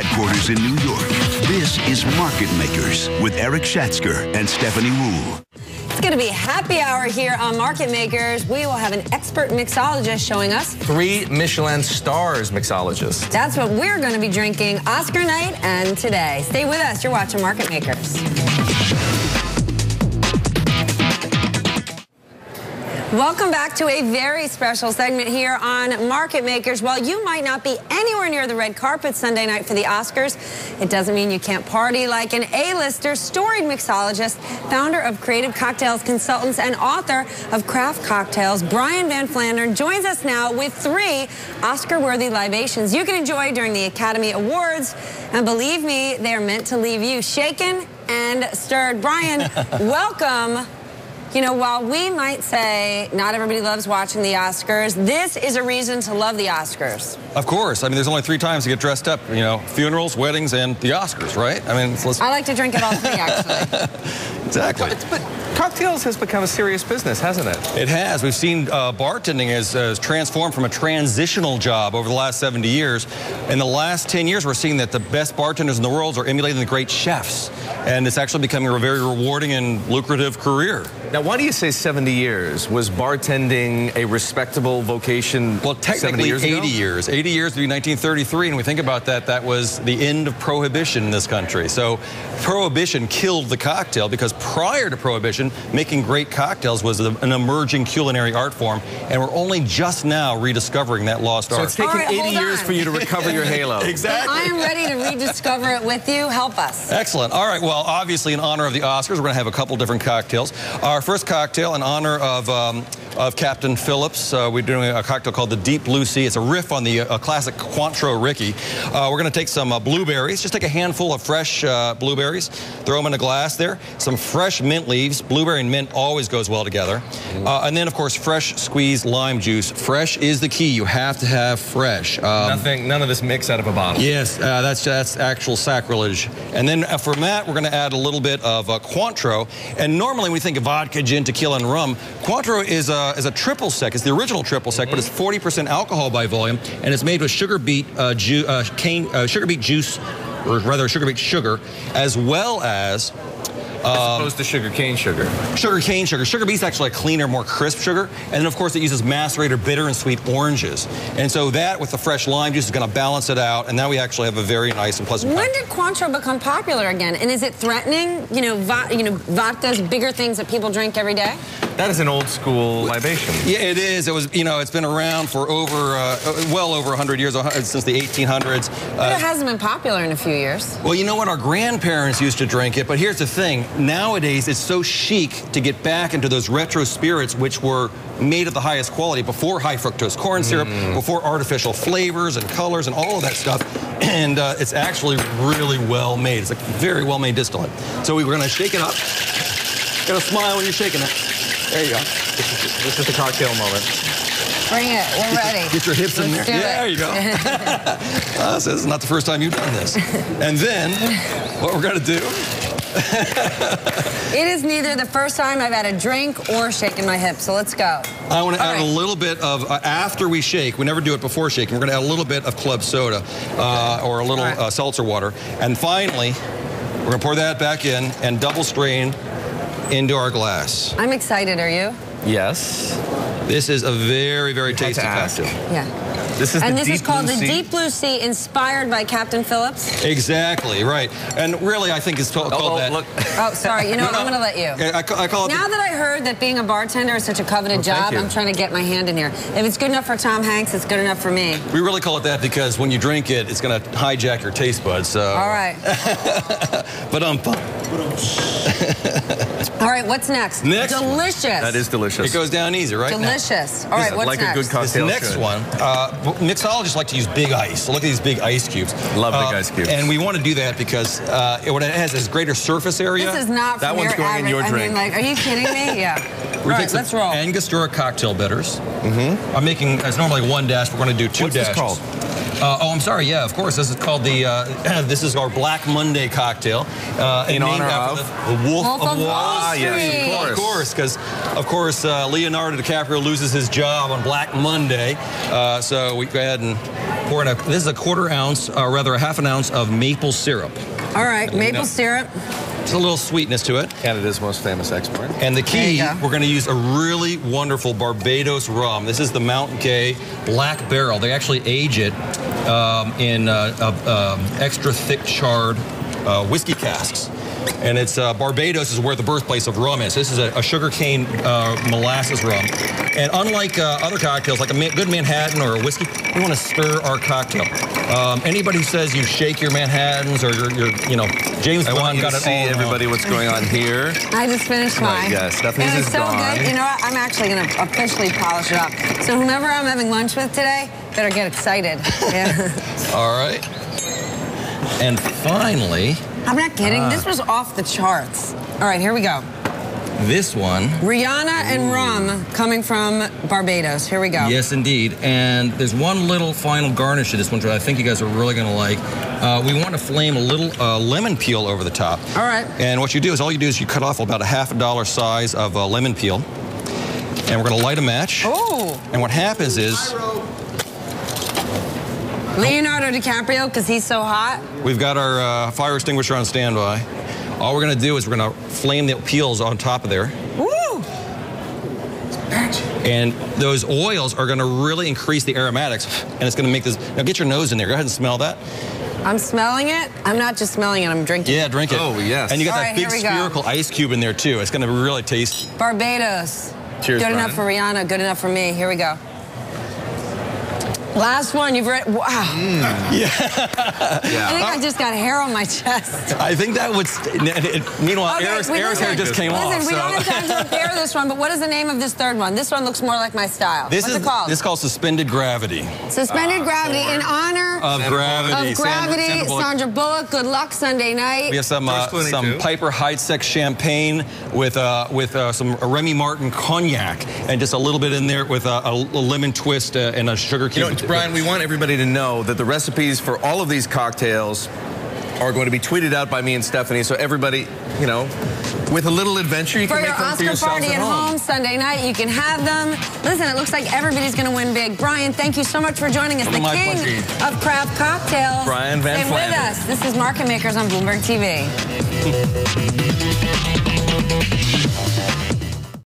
headquarters in New York. This is Market Makers with Eric Schatzker and Stephanie Ruhle. It's going to be happy hour here on Market Makers. We will have an expert mixologist showing us 3 Michelin stars mixologists. That's what we're going to be drinking Oscar night and today. Stay with us. You're watching Market Makers. Welcome back to a very special segment here on Market Makers. While you might not be anywhere near the red carpet Sunday night for the Oscars, it doesn't mean you can't party like an A-lister, storied mixologist, founder of Creative Cocktails Consultants, and author of Craft Cocktails. Brian Van Flandern joins us now with 3 Oscar-worthy libations you can enjoy during the Academy Awards. And believe me, they are meant to leave you shaken and stirred. Brian, welcome. You know, while we might say not everybody loves watching the Oscars, this is a reason to love the Oscars. Of course. I mean, there's only 3 times to get dressed up, you know, funerals, weddings, and the Oscars, right? I mean, I like to drink at all 3, actually. Exactly. But cocktails has become a serious business, hasn't it? It has. We've seen bartending has transformed from a transitional job over the last 70 years. In the last 10 years, we're seeing that the best bartenders in the world are emulating the great chefs. And it's actually becoming a very rewarding and lucrative career. Now, why do you say 70 years? Was bartending a respectable vocation? Well, technically 80 years. 80 years would be 1933, and we think about that, that was the end of Prohibition in this country. So Prohibition killed the cocktail because prior to Prohibition, making great cocktails was an emerging culinary art form, and we're only just now rediscovering that lost art. So it's taken 80 years for you to recover your halo. Exactly. I am ready to rediscover it with you. Help us. Excellent. All right. Well, obviously, in honor of the Oscars, we're going to have a couple different cocktails. Our first cocktail, in honor of Captain Phillips, we're doing a cocktail called the Deep Blue Sea. It's a riff on the classic Cointreau Ricky. We're going to take some blueberries. Just take a handful of fresh blueberries, throw them in a glass there. Some fresh mint leaves. Blueberry and mint always goes well together. And then, of course, fresh squeezed lime juice. Fresh is the key. You have to have fresh. None of this mix out of a bottle. Yes, that's actual sacrilege. And then from that, we're going to add a little bit of Cointreau. And normally, when we think of vodka, gin, tequila, and rum, Cointreau is a triple sec. It's the original triple sec, but it's 40% alcohol by volume, and it's made with sugar beet juice, or rather sugar beet sugar, as well as opposed to sugar cane sugar. Sugar cane sugar. Sugar beet's actually a cleaner, more crisp sugar. And then, of course, it uses macerated bitter and sweet oranges. And so that, with the fresh lime juice, is going to balance it out. And now we actually have a very nice and pleasant When did Cointreau become popular again? And is it threatening, vodka's bigger things that people drink every day? That is an old school libation. Yeah, it is. It was, it's been around for well over 100 years, since the 1800s. But it hasn't been popular in a few years. Well, you know what? Our grandparents used to drink it, but here's the thing. Nowadays, it's so chic to get back into those retro spirits, which were made of the highest quality before high fructose corn syrup, before artificial flavors and colors and all of that stuff. And it's actually really well made. It's a very well made distillate. So we're going to shake it up. Got to smile when you're shaking it. There you go. This is the cocktail moment. Bring it. We're ready. Get your hips in there. Yeah, there you go. So this is not the first time you've done this. And then what we're going to do. It is neither the first time I've had a drink or shaken my hips, so let's go. I want to add a little bit of, after we shake, we never do it before shaking, we're going to add a little bit of club soda or a little seltzer water. And finally, we're going to pour that back in and double strain into our glass. I'm excited, are you? Yes. This is a very, very tasty cocktail. Yeah. This is called the Deep Blue Sea, inspired by Captain Phillips? Exactly, right. And really, I think it's called that. Look. Oh, sorry. You know what? I'm going to let you. I call it now that I heard that being a bartender is such a coveted job, I'm trying to get my hand in here. If it's good enough for Tom Hanks, it's good enough for me. We really call it that because when you drink it, it's going to hijack your taste buds. So. All right. But All right, what's next? Delicious. That is delicious. It goes down easy, right? Delicious. All right, what's like next? A good cocktail. This next one, mixologists like to use big ice. So look at these big ice cubes. Love big ice cubes. And we want to do that because what it has is greater surface area. This is not that from one's your going average, in your drink. I mean, like, are you kidding me? Yeah. All right, let's roll. Angostura cocktail bitters. I'm making, it's normally 1 dash. We're going to do 2 dashes. What's this called? Oh, I'm sorry. Yeah, of course. This is called the. This is our Black Monday cocktail. In honor of the Wolf of Wall Street. Yes, of course, because of course Leonardo DiCaprio loses his job on Black Monday. So we go ahead and This is a quarter ounce, or rather a half an ounce of maple syrup. All right, maple syrup. There's a little sweetness to it. Canada's most famous export. And the key, we're going to use a really wonderful Barbados rum. This is the Mount Gay Black Barrel. They actually age it in extra thick charred whiskey casks. And it's Barbados is where the birthplace of rum is. This is a sugarcane molasses rum. And unlike other cocktails, like a good Manhattan or a whiskey, we want to stir our cocktail. Anybody who says you shake your Manhattans or your James Bond got it all. See everybody what's going on here. I just finished mine. Yes, Stephanie's is so gone. good. You know what? I'm actually going to officially polish it up. So whomever I'm having lunch with today, better get excited. Yeah. All right. And finally, I'm not kidding. This was off the charts. All right, here we go. This one. Rihanna and rum coming from Barbados. Here we go. Yes, indeed. And there's one little final garnish to this one, which I think you guys are really going to like. We want to flame a little lemon peel over the top. All right. And what you do is, all you do is you cut off about a $1/2 size of lemon peel. And we're going to light a match. Oh. And what happens is, Leonardo DiCaprio, because he's so hot. we've got our fire extinguisher on standby. All we're going to do is we're going to flame the peels on top of there. Woo! And those oils are going to really increase the aromatics, and it's going to make this. Now get your nose in there. Go ahead and smell that. I'm smelling it. I'm not just smelling it, I'm drinking it. Yeah, drink it. Oh, yes. And you got All that right, big here we go. spherical ice cube in there, too. It's going to really taste. Barbados. Cheers, Good enough for Rihanna, good enough for me. Here we go. Last one, you've read. Wow. Yeah. I think I just got hair on my chest. I think that would. Meanwhile, Okay, Eric's listen, hair just came off. Listen, we don't have time to repair this one, but what is the name of this third one? This one looks more like my style. What's it called? This is called Suspended Gravity. Suspended Gravity in honor Of Gravity. Sandra Bullock. Good luck Sunday night. We have some Piper Heidsieck champagne with some Remy Martin cognac and just a little bit in there with a lemon twist and a sugar cube. Brian, we want everybody to know that the recipes for all of these cocktails are going to be tweeted out by me and Stephanie, so everybody, with a little adventure, you can make them for yourself For your Oscar party at home Sunday night, you can have them. Listen, it looks like everybody's going to win big. Brian, thank you so much for joining us. The king of craft cocktails. Brian Van Stay with us. This is Market Makers on Bloomberg TV.